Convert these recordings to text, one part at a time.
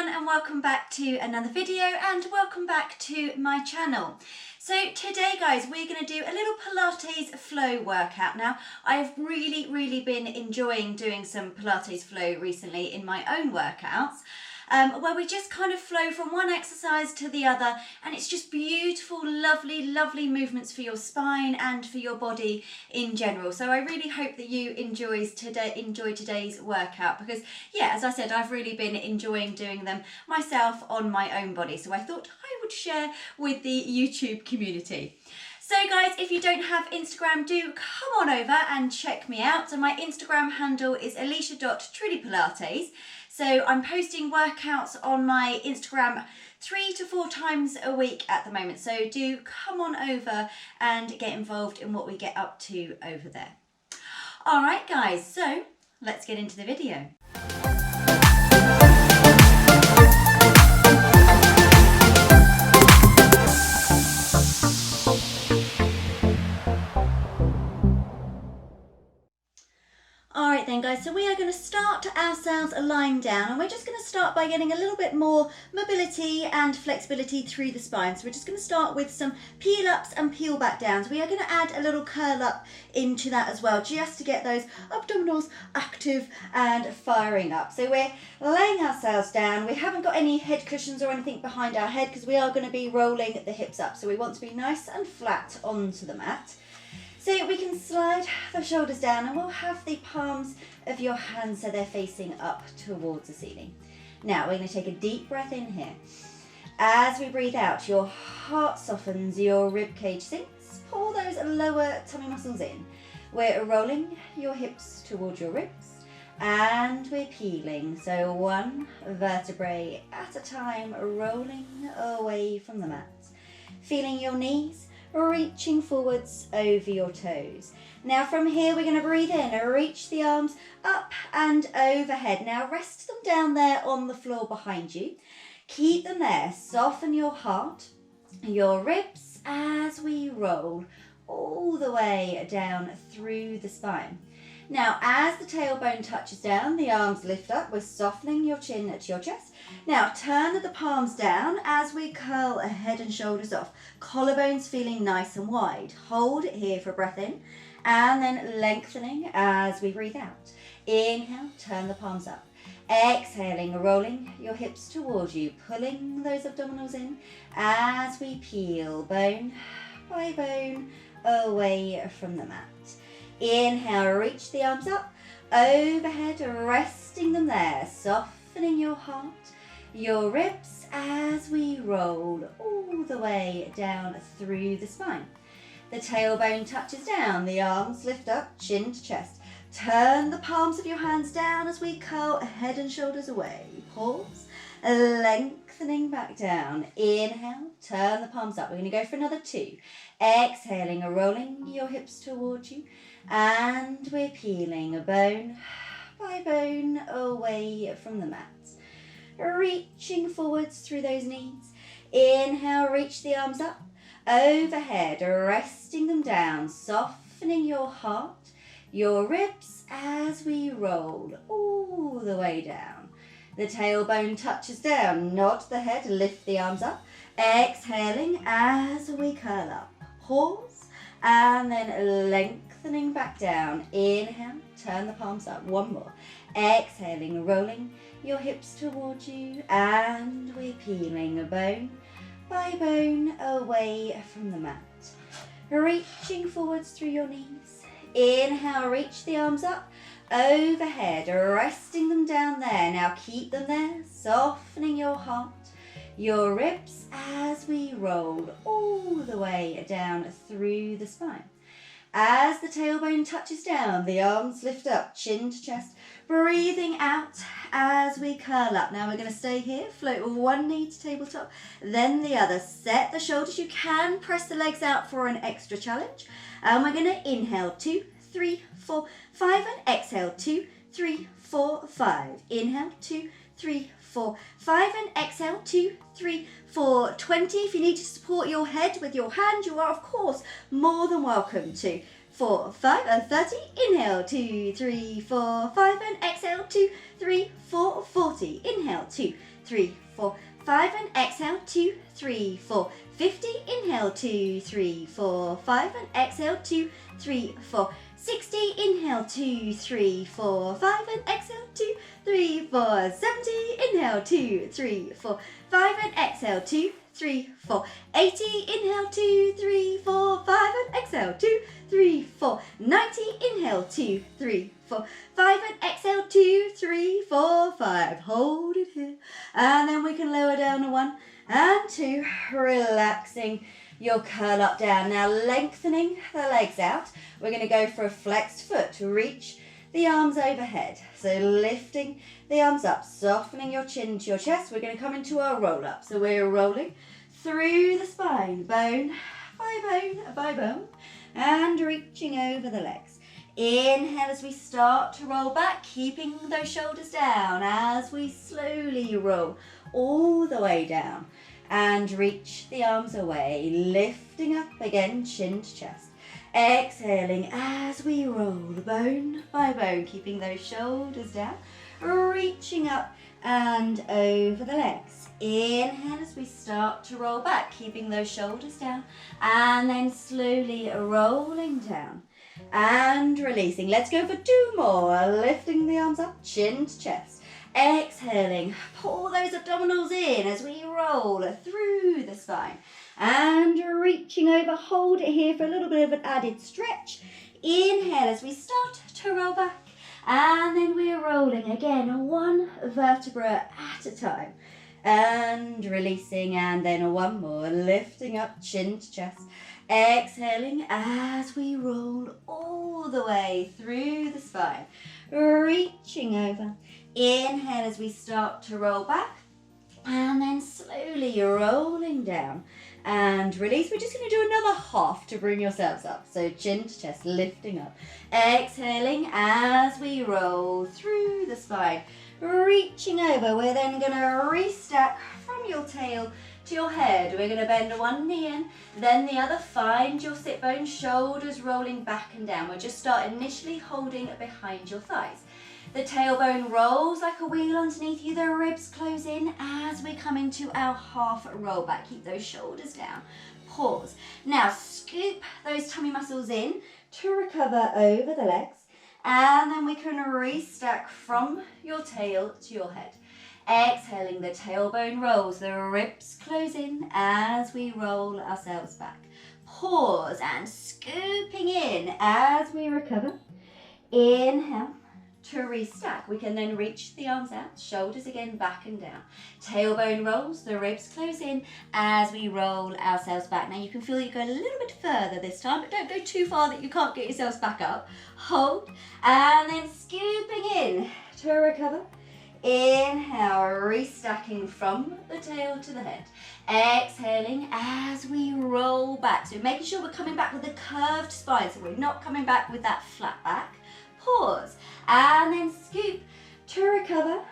everyone, and welcome back to another video and welcome back to my channel. So today guys, we're going to do a little Pilates flow workout. Now I've really been enjoying doing some Pilates flow recently in my own workouts. Where we just kind of flow from one exercise to the other, and it's just beautiful, lovely movements for your spine and for your body in general. So I really hope that you enjoy today's workout, because yeah, as I said, I've really been enjoying doing them myself on my own body. So I thought I would share with the YouTube community. So guys, if you don't have Instagram, do come on over and check me out. So my Instagram handle is ailsha.trulypilates. So I'm posting workouts on my Instagram 3 to 4 times a week at the moment. So do come on over and get involved in what we get up to over there. All right guys, so let's get into the video. Alright then guys, so we are going to start ourselves lying down, and we're just going to start by getting a little bit more mobility and flexibility through the spine. So we're just going to start with some peel ups and peel back downs. We are going to add a little curl up into that as well, just to get those abdominals active and firing up. So we're laying ourselves down. We haven't got any head cushions or anything behind our head because we are going to be rolling the hips up. So we want to be nice and flat onto the mat. So we can slide the shoulders down, and we'll have the palms of your hands so they're facing up towards the ceiling. Now we're going to take a deep breath in here. As we breathe out, your heart softens, your rib cage sinks. Pull those lower tummy muscles in. We're rolling your hips towards your ribs, and we're peeling. So one vertebrae at a time, rolling away from the mat. Feeling your knees reaching forwards over your toes. Now from here we're going to breathe in, reach the arms up and overhead. Now rest them down there on the floor behind you. Keep them there. Soften your heart, your ribs as we roll all the way down through the spine. Now as the tailbone touches down, the arms lift up. We're softening your chin to your chest. Now turn the palms down as we curl head and shoulders off. Collarbones feeling nice and wide. Hold it here for a breath in, and then lengthening as we breathe out. Inhale, turn the palms up. Exhaling, rolling your hips towards you, pulling those abdominals in as we peel bone by bone away from the mat. Inhale, reach the arms up, overhead, resting them there, softening your heart, your ribs as we roll all the way down through the spine. The tailbone touches down, the arms lift up, chin to chest. Turn the palms of your hands down as we curl head and shoulders away. Pause, lengthening back down. Inhale, turn the palms up. We're going to go for another 2. Exhaling, rolling your hips towards you, and we're peeling bone by bone away from the mat. Reaching forwards through those knees. Inhale, reach the arms up, overhead, resting them down, softening your heart, your ribs as we roll all the way down. The tailbone touches down, nod the head, lift the arms up. Exhaling as we curl up. Pause, and then lengthening back down. Inhale, turn the palms up. One more. Exhaling, rolling your hips towards you, and we're peeling bone by bone away from the mat. Reaching forwards through your knees. Inhale, reach the arms up, overhead, resting them down there. Now keep them there, softening your heart, your ribs as we roll all the way down through the spine. As the tailbone touches down, the arms lift up, chin to chest, breathing out as we curl up. Now we're going to stay here, float one knee to tabletop, then the other. Set the shoulders. You can press the legs out for an extra challenge. And we're going to inhale 2, 3, 4, 5, and exhale 2, 3, 4, 5. Inhale 2, 3, 4, 5, and exhale 2, 3, 4, 20. If you need to support your head with your hand, you are of course more than welcome to. 4, 5, and 30. Inhale, 2, 3, 4, 5, and exhale, 2, 3, 4, 40. Inhale, 2, 3, 4, 5, and exhale, 2, 3, 4, 50, inhale, 2, 3, 4, 5, and exhale, 2, 3, 4, 60, inhale, 2, 3, 4, 5, and exhale, 2, 3, 4, 70, inhale, 2, 3, 4, 5, and exhale, 2, 3, 4, 80, inhale, 2, 3, 4, 5, and exhale, 2, 3, 4, 90, inhale, 2, 3, 4, 5, and exhale, 2, 3, 4, 5, hold it here, and then we can lower down to 1 and 2, relaxing your curl up down. Now lengthening the legs out, we're going to go for a flexed foot to reach the arms overhead. So lifting the arms up, softening your chin to your chest. We're going to come into our roll up. So we're rolling through the spine, bone by bone, and reaching over the legs. Inhale as we start to roll back, keeping those shoulders down as we slowly roll all the way down and reach the arms away, lifting up again, chin to chest. Exhaling as we roll bone by bone, keeping those shoulders down, reaching up and over the legs. Inhale as we start to roll back, keeping those shoulders down, and then slowly rolling down and releasing. Let's go for 2 more, lifting the arms up, chin to chest. Exhaling, pull those abdominals in as we roll through the spine and reaching over. Hold it here for a little bit of an added stretch. Inhale as we start to roll back, and then we're rolling again, 1 vertebra at a time and releasing, and then 1 more, lifting up, chin to chest. Exhaling as we roll all the way through the spine, reaching over. Inhale as we start to roll back, and then slowly rolling down and release. We're just going to do another half to bring yourselves up. So chin to chest, lifting up. Exhaling as we roll through the spine, reaching over. We're then going to restack from your tail to your head. We're going to bend 1 knee in, then the other. Find your sit bone, shoulders rolling back and down. We'll just start initially holding behind your thighs. The tailbone rolls like a wheel underneath you. The ribs close in as we come into our half roll back. Keep those shoulders down. Pause. Now scoop those tummy muscles in to recover over the legs. And then we can restack from your tail to your head. Exhaling, the tailbone rolls. The ribs close in as we roll ourselves back. Pause and scooping in as we recover. Inhale. To restack, we can then reach the arms out, shoulders again back and down. Tailbone rolls, the ribs close in as we roll ourselves back. Now you can feel you go a little bit further this time, but don't go too far that you can't get yourselves back up. Hold, and then scooping in to recover. Inhale, restacking from the tail to the head. Exhaling as we roll back. So making sure we're coming back with a curved spine, so we're not coming back with that flat back. Pause, and then scoop to recover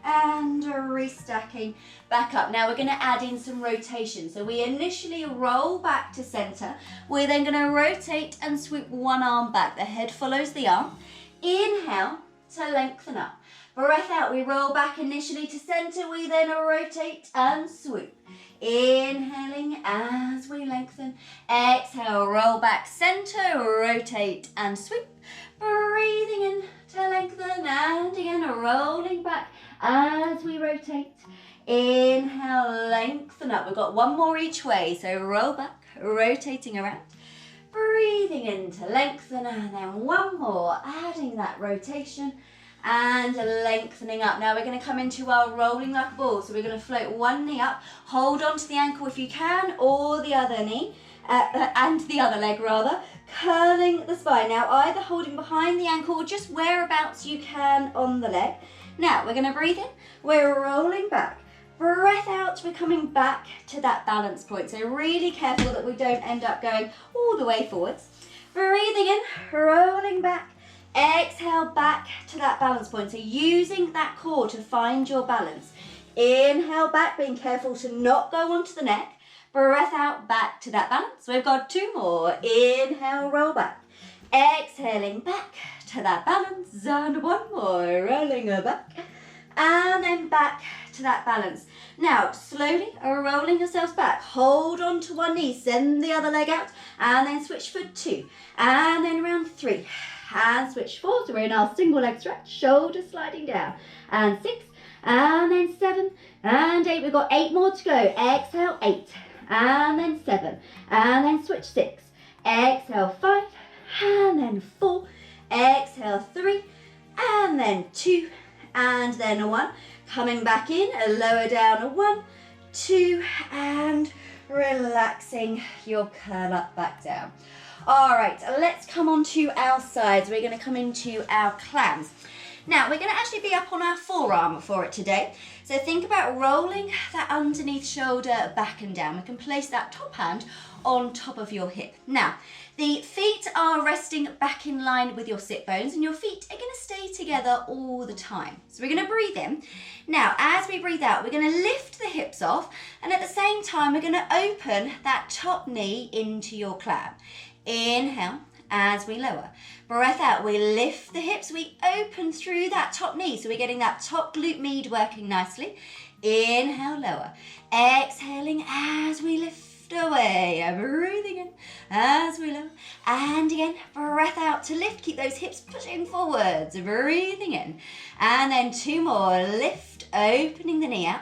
and restacking back up. Now we're going to add in some rotation. So we initially roll back to center. We're then going to rotate and swoop 1 arm back. The head follows the arm. Inhale to lengthen up. Breath out, we roll back initially to center. We then rotate and swoop. Inhaling as we lengthen. Exhale, roll back center, rotate and swoop. Breathing in to lengthen, and again rolling back as we rotate. Inhale, lengthen up. We've got 1 more each way, so roll back, rotating around. Breathing in to lengthen, and then 1 more, adding that rotation and lengthening up. Now we're going to come into our rolling like a ball. So we're going to float 1 knee up, hold on to the ankle if you can, or the other knee, and the other leg rather, curling the spine. Now either holding behind the ankle or just whereabouts you can on the leg. Now we're going to breathe in, we're rolling back. Breath out, we're coming back to that balance point. So really careful that we don't end up going all the way forwards. Breathing in, rolling back. Exhale back to that balance point. So using that core to find your balance. Inhale back, being careful to not go onto the neck. Breath out back to that balance. We've got 2 more. Inhale, roll back. Exhaling back to that balance. And 1 more, rolling her back. And then back to that balance. Now, slowly rolling yourselves back. Hold on to one knee, send the other leg out, and then switch for 2, and then round 3, and switch 4. So we're in our single leg stretch, shoulders sliding down, and 6, and then 7, and 8. We've got 8 more to go. Exhale, 8, and then 7, and then switch 6. Exhale, 5, and then 4. Exhale, 3, and then 2, and then 1. Coming back in, lower down, 1, 2, and relaxing your curl up back down. All right, let's come on to our sides. We're going to come into our clams. Now, we're going to actually be up on our forearm for it today. So think about rolling that underneath shoulder back and down. We can place that top hand on top of your hip. Now, the feet are resting back in line with your sit bones, and your feet are going to stay together all the time. So we're going to breathe in. Now, as we breathe out, we're going to lift the hips off, and at the same time, we're going to open that top knee into your clam. Inhale as we lower. Breath out, we lift the hips, we open through that top knee. So we're getting that top glute med working nicely. Inhale, lower. Exhaling as we lift away. Breathing in as we lower. And again, breath out to lift. Keep those hips pushing forwards. Breathing in. And then 2 more. Lift, opening the knee out.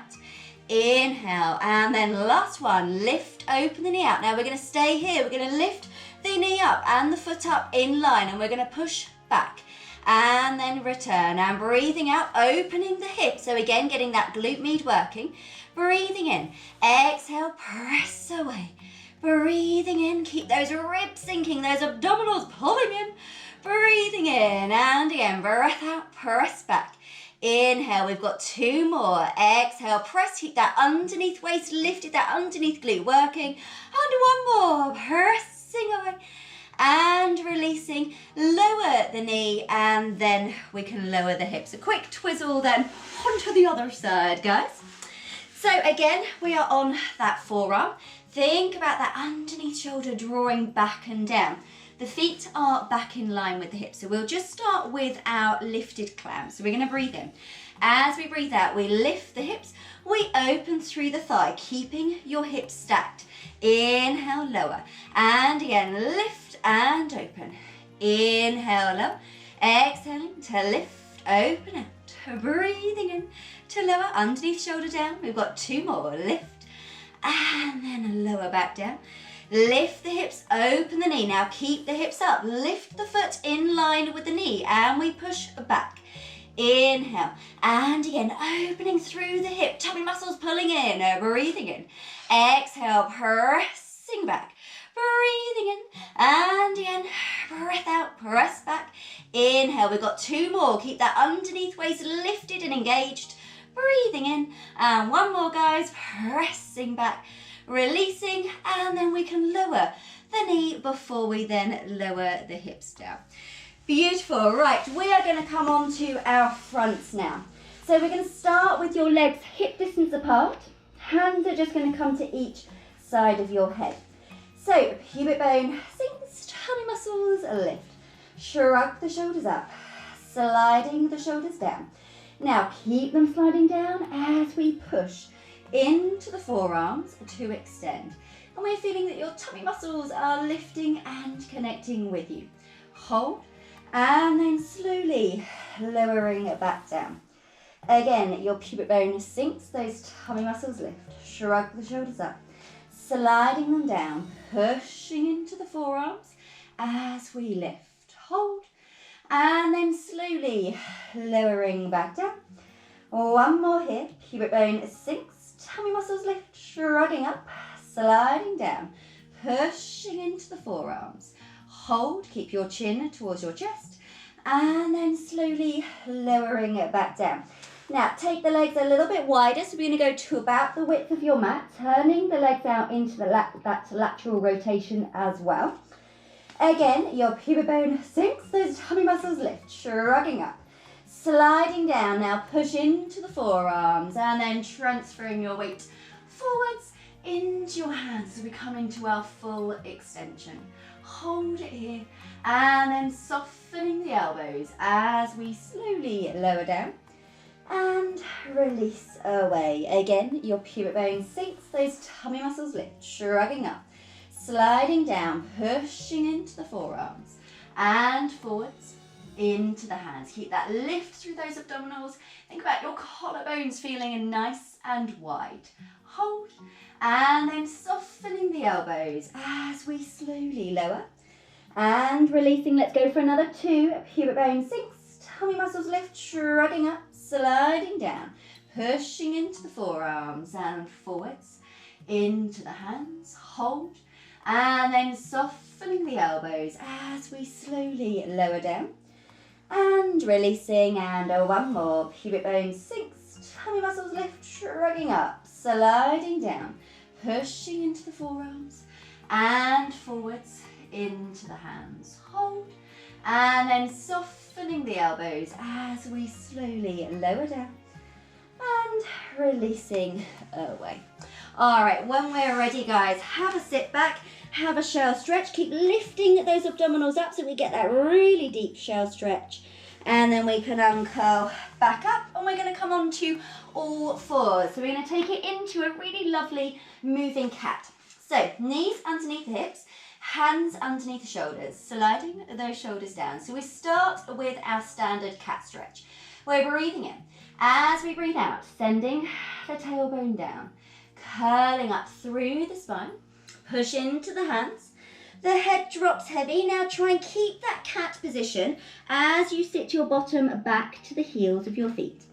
Inhale. And then last one. Lift, open the knee out. Now we're going to stay here. We're going to lift the knee up and the foot up in line, and we're going to push back and then return, and breathing out, opening the hips. So again, getting that glute med working. Breathing in, exhale, press away. Breathing in, keep those ribs sinking, those abdominals pulling in. Breathing in, and again, breath out, press back. Inhale, we've got 2 more. Exhale, press, keep that underneath waist lifted, that underneath glute working. And 1 more, press away and releasing, lower the knee, and then we can lower the hips. A quick twizzle then onto the other side, guys. So again, we are on that forearm. Think about that underneath shoulder drawing back and down. The feet are back in line with the hips. So we'll just start with our lifted clam. So we're going to breathe in. As we breathe out, we lift the hips, we open through the thigh, keeping your hips stacked. Inhale, lower, and again, lift and open. Inhale, lower, exhaling to lift, open out. Breathing in to lower, underneath shoulder down. We've got 2 more, lift, and then lower back down. Lift the hips, open the knee. Now keep the hips up, lift the foot in line with the knee, and we push back. Inhale, and again, opening through the hip, tummy muscles pulling in, breathing in. Exhale, pressing back, breathing in, and again, breath out, press back. Inhale, we've got 2 more, keep that underneath waist lifted and engaged. Breathing in, and 1 more, guys, pressing back, releasing, and then we can lower the knee before we then lower the hips down. Beautiful. Right, we are going to come on to our fronts now. So we're going to start with your legs hip distance apart. Hands are just going to come to each side of your head. So pubic bone sinks, tummy muscles lift. Shrug the shoulders up, sliding the shoulders down. Now keep them sliding down as we push into the forearms to extend. And we're feeling that your tummy muscles are lifting and connecting with you. Hold. And then slowly lowering it back down. Again, your pubic bone sinks, those tummy muscles lift. Shrug the shoulders up, sliding them down, pushing into the forearms as we lift. Hold, and then slowly lowering back down. 1 more here, pubic bone sinks, tummy muscles lift, shrugging up, sliding down, pushing into the forearms. Hold, keep your chin towards your chest, and then slowly lowering it back down. Now take the legs a little bit wider, so we're going to go to about the width of your mat, turning the legs out into that lateral rotation as well. Again, your pubic bone sinks, those tummy muscles lift, shrugging up, sliding down. Now push into the forearms, and then transferring your weight forwards into your hands as we come into our full extension. Hold it here, and then softening the elbows as we slowly lower down. and release away. Again, your pubic bone sinks, those tummy muscles lift, shrugging up, sliding down, pushing into the forearms, and forwards into the hands. Keep that lift through those abdominals. Think about your collarbones feeling nice and wide. Hold, and then softening the elbows as we slowly lower, and releasing. Let's go for another 2. Pubic bone sinks, tummy muscles lift, shrugging up, sliding down, pushing into the forearms and forwards into the hands. Hold, and then softening the elbows as we slowly lower down, and releasing. And one more. Pubic bone sinks, tummy muscles lift, shrugging up, sliding down, pushing into the forearms and forwards into the hands. Hold, and then softening the elbows as we slowly lower down, and releasing away. All right, when we're ready, guys, have a sit back, have a shell stretch. Keep lifting those abdominals up so we get that really deep shell stretch. And then we can uncurl back up, and we're going to come on to all fours. So we're going to take it into a really lovely moving cat. So knees underneath the hips, hands underneath the shoulders, sliding those shoulders down. So we start with our standard cat stretch. We're breathing in. As we breathe out, sending the tailbone down, curling up through the spine, push into the hands. The head drops heavy. Now try and keep that cat position as you sit your bottom back to the heels of your feet.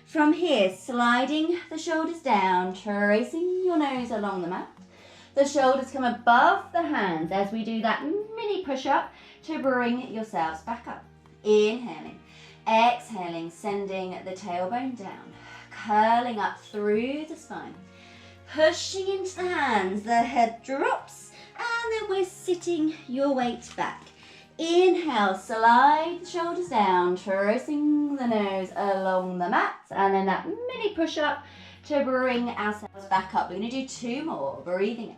From here, sliding the shoulders down, tracing your nose along the mat. The shoulders come above the hands as we do that mini push-up to bring yourselves back up. Inhaling, exhaling, sending the tailbone down, curling up through the spine, pushing into the hands. The head drops, and then we're sitting your weight back. Inhale, slide the shoulders down, tracing the nose along the mat, and then that mini push-up to bring ourselves back up. We're going to do 2 more. Breathing in.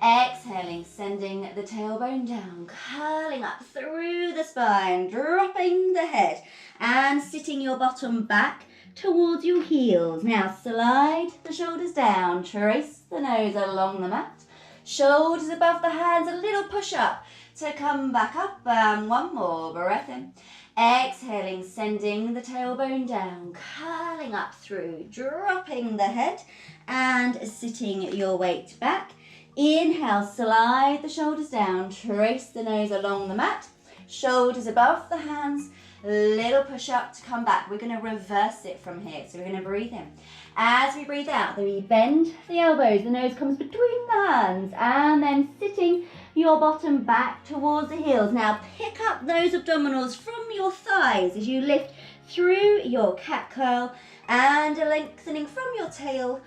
Exhaling, sending the tailbone down, curling up through the spine, dropping the head, and sitting your bottom back towards your heels. Now slide the shoulders down, trace the nose along the mat, shoulders above the hands, a little push-up to come back up. And 1 more. Breath in. Exhaling, sending the tailbone down, curling up through, dropping the head, and sitting your weight back. Inhale, slide the shoulders down, trace the nose along the mat, shoulders above the hands, little push up to come back. We're going to reverse it from here. So we're going to breathe in. As we breathe out, we bend the elbows, the nose comes between the hands, and then sitting your bottom back towards the heels. Now pick up those abdominals from your thighs as you lift through your cat curl and lengthening from your tail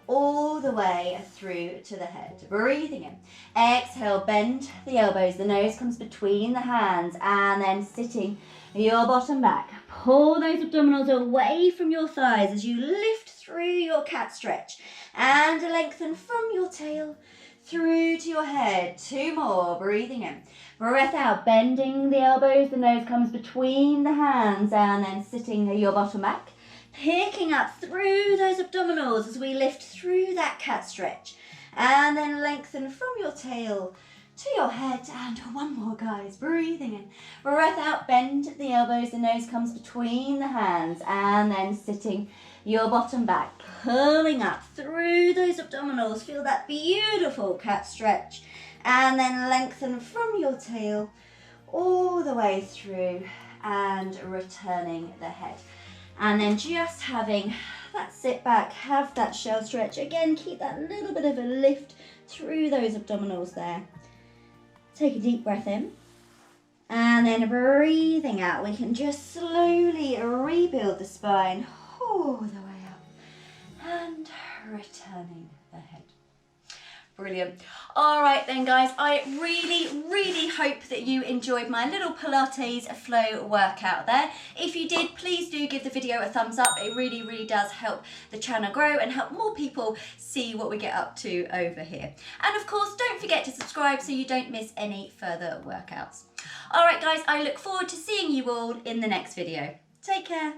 all the way through to the head. Breathing in. Exhale, bend the elbows, the nose comes between the hands, and then sitting your bottom back. Pull those abdominals away from your thighs as you lift through your cat stretch and lengthen from your tail through to your head. 2 more. Breathing in. Breath out, bending the elbows, the nose comes between the hands, and then sitting your bottom back. Picking up through those abdominals as we lift through that cat stretch, and then lengthen from your tail to your head. And 1 more, guys. Breathing in. Breath out, bend the elbows, the nose comes between the hands, and then sitting your bottom back, pulling up through those abdominals. Feel that beautiful cat stretch, and then lengthen from your tail all the way through and returning the head. And then just having that sit back, have that shell stretch. Again, keep that little bit of a lift through those abdominals there. Take a deep breath in. And then breathing out, we can just slowly rebuild the spine all the way up and returning the head. Brilliant. All right then, guys, I really hope that you enjoyed my little Pilates flow workout there. If you did, please do give the video a thumbs up. It really does help the channel grow and help more people see what we get up to over here. And of course, don't forget to subscribe so you don't miss any further workouts. All right, guys, I look forward to seeing you all in the next video. Take care.